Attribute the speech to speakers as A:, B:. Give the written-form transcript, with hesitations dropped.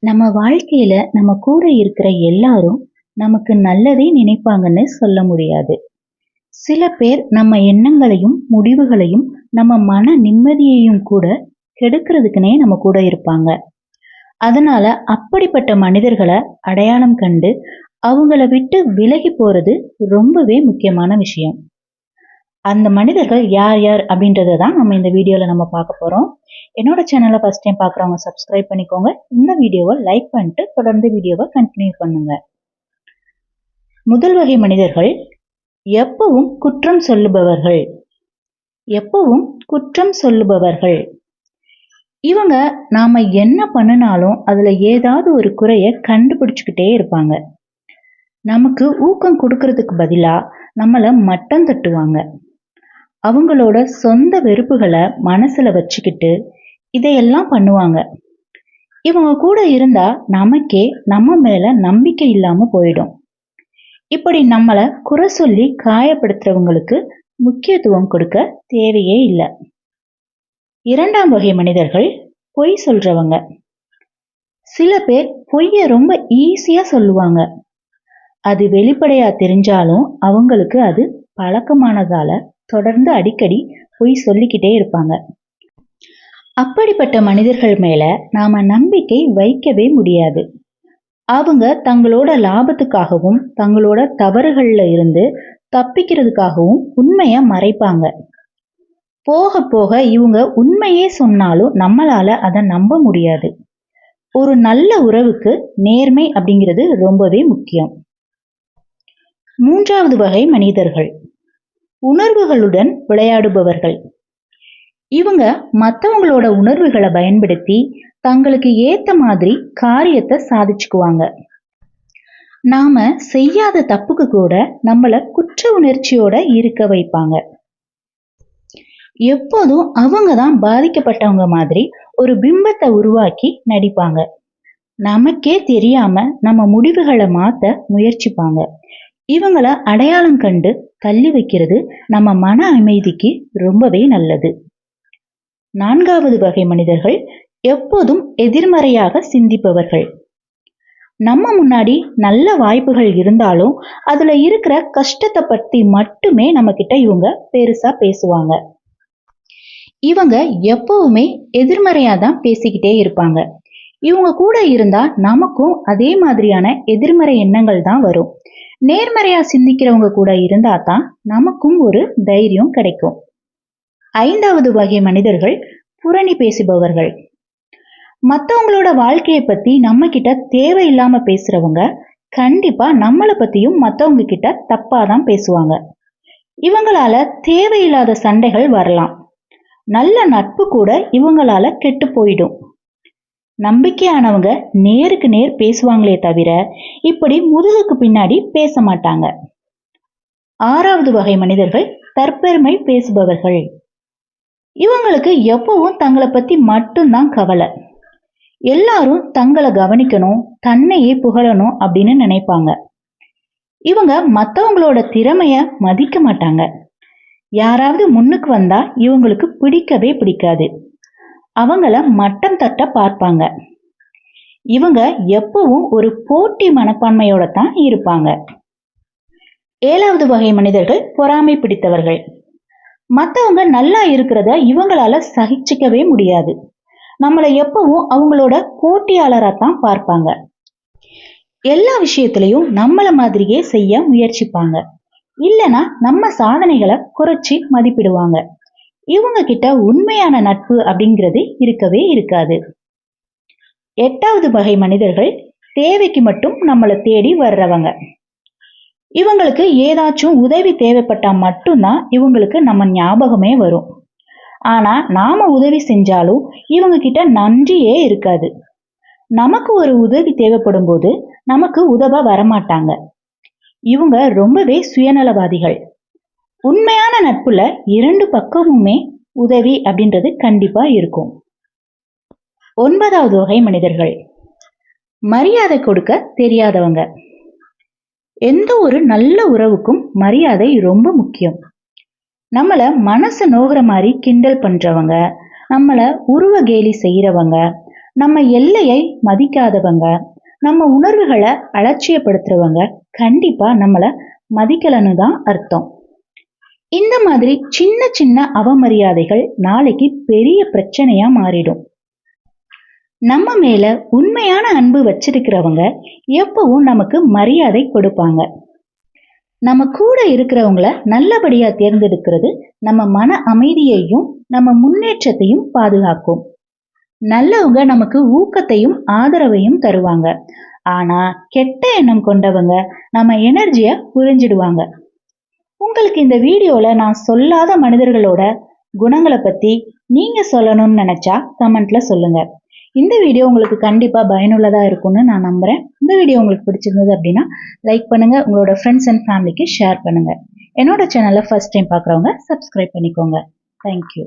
A: நம்ம வாழ்க்கையில நம்ம கூட இருக்கிற எல்லாரும் நமக்கு நல்லதே நினைப்பாங்கன்னு சொல்ல முடியாது. சில பேர் நம்ம எண்ணங்களையும் முடிவுகளையும் நம்ம மன நிம்மதியையும் கூட கெடுக்கிறதுக்குனே நம்ம கூட இருப்பாங்க. அதனால அப்படிப்பட்ட மனிதர்களை அடையாளம் கண்டு அவங்கள விட்டு விலகி போறது ரொம்பவே முக்கியமான விஷயம். அந்த மனிதர்கள் யார் யார் அப்படின்றத தான் நம்ம இந்த வீடியோல நம்ம பார்க்க போறோம். என்னோட சேனலை ஃபர்ஸ்ட் டைம் பார்க்குறவங்க சப்ஸ்கிரைப் பண்ணிக்கோங்க. இந்த வீடியோவை லைக் பண்ணிட்டு தொடர்ந்து வீடியோவை கண்டினியூ பண்ணுங்க. முதல் வகை மனிதர்கள் எப்பவும் குற்றம் சொல்லுபவர்கள். எப்பவும் குற்றம் சொல்லுபவர்கள். இவங்க நாம என்ன பண்ணினாலும் அதுல ஏதாவது ஒரு குறைய கண்டுபிடிச்சுக்கிட்டே இருப்பாங்க. நமக்கு ஊக்கம் கொடுக்கறதுக்கு பதிலா நம்மள மட்டம் தட்டுவாங்க. அவங்களோட சொந்த வெறுப்புகளை மனசுல வச்சுக்கிட்டு இதையெல்லாம் பண்ணுவாங்க. இவங்க கூட இருந்தா நமக்கே நம்ம மேல நம்பிக்கை இல்லாம போயிடும். இப்படி நம்மள குறை சொல்லி காயப்படுத்துறவங்களுக்கு முக்கியத்துவம் கொடுக்க தேவையே இல்லை. இரண்டாம் வகை மனிதர்கள் பொய் சொல்றவங்க. சில பேர் பொய்ய ரொம்ப ஈஸியா சொல்லுவாங்க. அது வெளிப்படையா தெரிஞ்சாலும் அவங்களுக்கு அது பழக்கமானதால தொடர்ந்து அடிக்கடி பொய் சொல்லிக்கிட்டே இருப்பாங்க. அப்படிப்பட்ட மனிதர்கள் மேல நாம நம்பிக்கை வைக்கவே முடியாது. அவங்க தங்களோட லாபத்துக்காகவும் தங்களோட தவறுகள்ல இருந்து தப்பிக்கிறதுக்காகவும் உண்மைய மறைப்பாங்க. போக போக இவங்க உண்மையே சொன்னாலும் நம்மளால அதை நம்ப முடியாது. ஒரு நல்ல உறவுக்கு நேர்மை அப்படிங்கிறது ரொம்பவே முக்கியம். மூன்றாவது வகை மனிதர்கள் உணர்வுகளுடன் விளையாடுபவர்கள். இவங்க மற்றவங்களோட உணர்வுகளை பயன்படுத்தி தங்களுக்கு ஏத்த மாதிரி காரியத்தை சாதிச்சுக்குவாங்க. நாம செய்யாத தப்புக்கு கூட நம்மள குற்ற உணர்ச்சியோட இருக்க வைப்பாங்க. எப்போதும் அவங்க தான் பாதிக்கப்பட்டவங்க மாதிரி ஒரு பிம்பத்தை உருவாக்கி நடிப்பாங்க. நமக்கே தெரியாம நம்ம முடிவுகளை மாத்த முயற்சிப்பாங்க. இவங்கள அடையாளம் கண்டு தள்ளி வைக்கிறது நம்ம மன அமைதிக்கு ரொம்பவே நல்லது. நான்காவது வகை மனிதர்கள் எப்போதும் எதிர்மறையாக சிந்திப்பவர்கள். நம்ம முன்னாடி நல்ல வாய்ப்புகள் இருந்தாலும் அதுல இருக்கிற கஷ்டத்தை பத்தி மட்டுமே நம்ம கிட்ட இவங்க பெருசா பேசுவாங்க. இவங்க எப்பவுமே எதிர்மறையா தான் பேசிக்கிட்டே இருப்பாங்க. இவங்க கூட இருந்தா நமக்கும் அதே மாதிரியான எதிர்மறை எண்ணங்கள் தான் வரும். நேர்மறையா சிந்திக்கிறவங்க கூட இருந்தா தான் நமக்கும் ஒரு தைரியம் கிடைக்கும். ஐந்தாவது வகை மனிதர்கள் புரணி பேசுபவர்கள். மற்றவங்களோட வாழ்க்கையை பத்தி நம்ம கிட்ட தேவையில்லாம பேசுறவங்க கண்டிப்பா நம்மளை பத்தியும் மற்றவங்க கிட்ட தப்பாதான் பேசுவாங்க. இவங்களால தேவையில்லாத சண்டைகள் வரலாம். நல்ல நட்பு கூட இவங்களால கெட்டு போயிடும். நம்பிக்கையானவங்க நேருக்கு நேர் பேசுவாங்களே தவிர இப்படி முதுகுக்கு பின்னாடி பேச மாட்டாங்க. ஆறாவது வகை மனிதர்கள் தற்பெருமை பேசுபவர்கள். இவங்களுக்கு எப்பவும் தங்களை பத்தி மட்டும்தான் கவலை. எல்லாரும் தங்களை கவனிக்கணும், தன்னையே புகழணும் அப்படின்னு நினைப்பாங்க. இவங்க மற்றவங்களோட திறமைய மதிக்க மாட்டாங்க. யாராவது முன்னுக்கு வந்தா இவங்களுக்கு பிடிக்கவே பிடிக்காது. அவங்கள மட்டம் தட்ட பார்ப்பாங்க. இவங்க எப்பவும் ஒரு போட்டி மனப்பான்மையோட தான் இருப்பாங்க. ஏழாவது வகை மனிதர்கள் பொறாமை பிடித்தவர்கள். மற்றவங்க நல்லா இருக்கிறத இவங்களால சகிச்சிக்கவே முடியாது. நம்மளை எப்பவும் அவங்களோட போட்டியாளராத்தான் பார்ப்பாங்க. எல்லா விஷயத்திலையும் நம்மள மாதிரியே செய்ய முயற்சிப்பாங்க. இல்லைன்னா நம்ம சாதனைகளை குறைச்சி மதிப்பிடுவாங்க. இவங்க கிட்ட உண்மையான நட்பு அப்படிங்கிறது இருக்கவே இருக்காது. எட்டாவது வகை மனிதர்கள் தேவைக்கு மட்டும் நம்மளை தேடி வர்றவங்க. இவங்களுக்கு ஏதாச்சும் உதவி தேவைப்பட்டா மட்டும்தான் இவங்களுக்கு நம்ம ஞாபகமே வரும். ஆனா நாம உதவி செஞ்சாலும் இவங்க கிட்ட நன்றியே இருக்காது. நமக்கு ஒரு உதவி தேவைப்படும் போது நமக்கு உதவ வரமாட்டாங்க. இவங்க ரொம்பவே சுயநலவாதிகள். உண்மையான நட்புல இரண்டு பக்கமுமே உதவி அப்படின்றது கண்டிப்பா இருக்கும். ஒன்பதாவது வகை மனிதர்கள் மரியாதை கொடுக்க தெரியாதவங்க. எந்த ஒரு நல்ல உறவுக்கும் மரியாதை ரொம்ப முக்கியம். நம்மள மனசு நோகிற மாதிரி கிண்டல் பண்றவங்க, நம்மள உருவ கேலி செய்யறவங்க, நம்ம எல்லையை மதிக்காதவங்க, நம்ம உணர்வுகளை அலட்சியப்படுத்துறவங்க கண்டிப்பா நம்மள மதிக்கலன்னு தான் அர்த்தம். இந்த மாதிரி சின்ன சின்ன அவமரியாதைகள் நாளைக்கு பெரிய பிரச்சனையா மாறிடும். நம்ம மேல உண்மையான அன்பு வச்சிருக்கிறவங்க எப்பவும் நமக்கு மரியாதை கொடுப்பாங்க. நம்ம கூட இருக்கிறவங்கள நல்லபடியா தேர்ந்தெடுக்கிறது நம்ம மன அமைதியையும் நம்ம முன்னேற்றத்தையும் பாதுகாக்கும். நல்லவங்க நமக்கு ஊக்கத்தையும் ஆதரவையும் தருவாங்க. ஆனா கெட்ட எண்ணம் கொண்டவங்க நம்ம எனர்ஜிய புரிஞ்சிடுவாங்க. உங்களுக்கு இந்த வீடியோல நான் சொல்லாத மனிதர்களோட குணங்களை பத்தி நீங்க சொல்லணும்னு நினைச்சா கமெண்ட்ல சொல்லுங்க. இந்த வீடியோ உங்களுக்கு கண்டிப்பா பயனுள்ளதா இருக்கும்னு நான் நம்புறேன். இந்த வீடியோ உங்களுக்கு பிடிச்சிருந்தது அப்படின்னா லைக் பண்ணுங்க, உங்களோட ஃப்ரெண்ட்ஸ் அண்ட் ஃபேமிலிக்கு ஷேர் பண்ணுங்க. என்னோட சேனலை ஃபர்ஸ்ட் டைம் பார்க்குறவங்க சப்ஸ்கிரைப் பண்ணிக்கோங்க. தேங்க்யூ.